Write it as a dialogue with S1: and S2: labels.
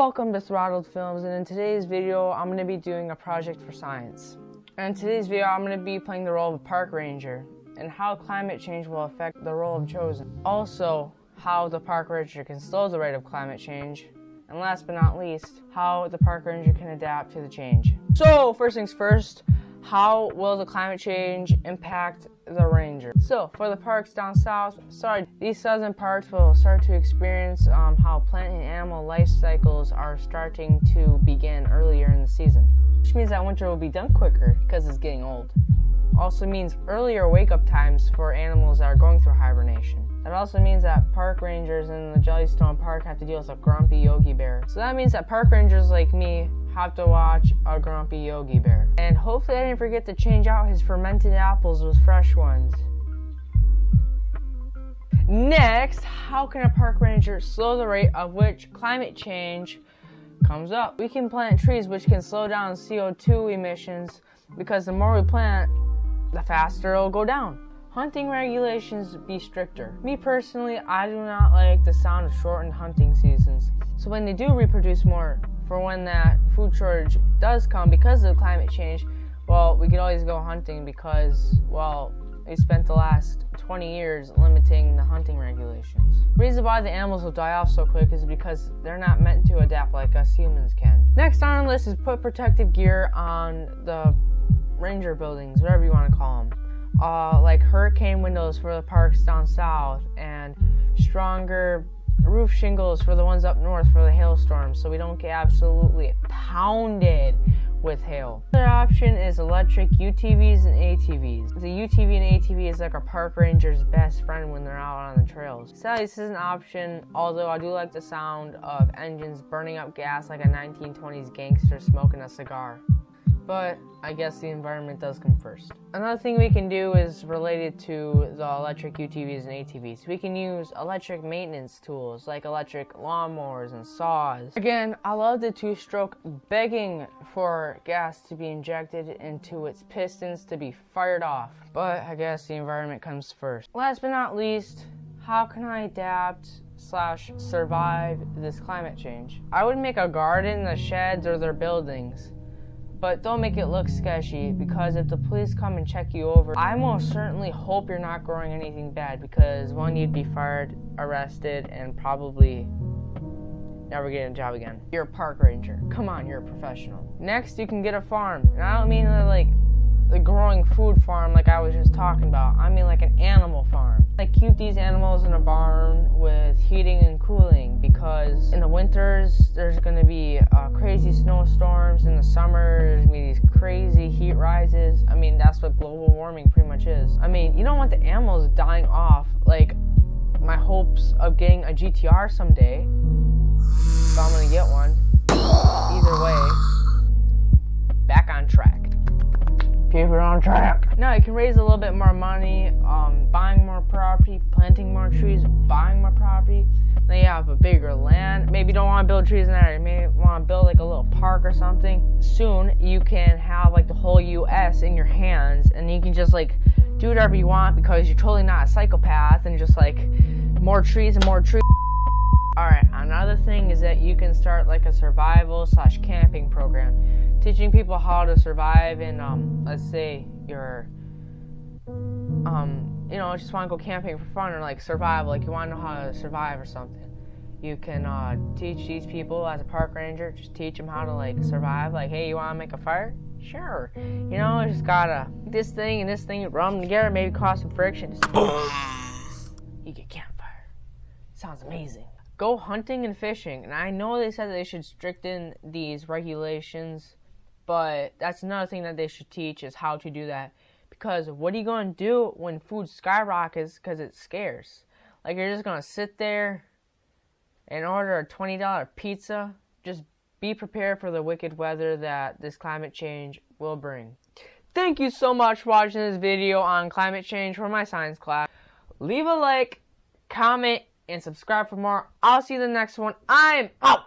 S1: Welcome to Throttled Films, and in today's video I'm going to be doing a project for science. And in today's video I'm going to be playing the role of a park ranger and how climate change will affect the role of Chosen. Also, how the park ranger can slow the rate of climate change. And last but not least, how the park ranger can adapt to the change. So, first things first, how will the climate change impact the ranger? So, for the parks down south, these southern parks will start to experience how plant and animal life cycles are starting to begin earlier in the season. Which means that winter will be done quicker because it's getting old. Also means earlier wake-up times for animals that are going through hibernation. That also means that park rangers in the Jellystone Park have to deal with a grumpy Yogi Bear. So that means that park rangers like me have to watch a grumpy Yogi Bear. And hopefully I didn't forget to change out his fermented apples with fresh ones. Next, how can a park ranger slow the rate of which climate change comes up? We can plant trees which can slow down CO2 emissions because the more we plant, the faster it'll go down. Hunting regulations be stricter. Me personally, I do not like the sound of shortened hunting seasons. So when they do reproduce more, for when that food shortage does come because of climate change, well, we could always go hunting because, well, we spent the last 20 years limiting the hunting regulations. The reason why the animals will die off so quick is because they're not meant to adapt like us humans can. Next on our list is put protective gear on the ranger buildings, whatever you want to call them. Like hurricane windows for the parks down south and stronger roof shingles for the ones up north for the hailstorms so we don't get absolutely pounded with hail. Another option is electric UTVs and ATVs. The UTV and ATV is like a park ranger's best friend when they're out on the trails. Sadly, this is an option, although I do like the sound of engines burning up gas like a 1920s gangster smoking a cigar. But I guess the environment does come first. Another thing we can do is related to the electric UTVs and ATVs. We can use electric maintenance tools like electric lawnmowers and saws. Again, I love the two-stroke begging for gas to be injected into its pistons to be fired off. But I guess the environment comes first. Last but not least, how can I adapt/survive this climate change? I would make a garden in the sheds or their buildings. But don't make it look sketchy, because if the police come and check you over, I most certainly hope you're not growing anything bad, because one, you'd be fired, arrested, and probably never get a job again. You're a park ranger. Come on, you're a professional. Next, you can get a farm. And I don't mean like the growing food farm like I was just talking about. I mean like an animal farm. Like keep these animals in a barn with heating and cooling, because in the winters there's going to be crazy snowstorms. In the summer there's going to be these crazy heat rises. I mean, that's what global warming pretty much is. I mean, you don't want the animals dying off. Like my hopes of getting a GTR someday, if I'm going to get one. Either way, back on track. Keep it on track. Now you can raise a little bit more money, buying more property, planting more trees, buying more property. Then you have a bigger land. Maybe you don't want to build trees in that area. Maybe you want to build like a little park or something. Soon you can have like the whole US in your hands, and you can just like do whatever you want because you're totally not a psychopath, and just like more trees and more trees. Alright, another thing is that you can start like a survival/camping program, teaching people how to survive in, let's say you're, just want to go camping for fun, or like survival, like you want to know how to survive or something. You can teach these people as a park ranger, just teach them how to like survive. Like, hey, you want to make a fire? Sure. You just gotta this thing and this thing, rub them together, maybe cause some friction. You get campfire. Sounds amazing. Go hunting and fishing. And I know they said they should stricten these regulations, but that's another thing that they should teach, is how to do that. Because what are you going to do when food skyrockets because it's scarce? Like, you're just going to sit there and order a $20 pizza? Just be prepared for the wicked weather that this climate change will bring. Thank you so much for watching this video on climate change for my science class. Leave a like, comment, and subscribe for more. I'll see you in the next one. I'm out!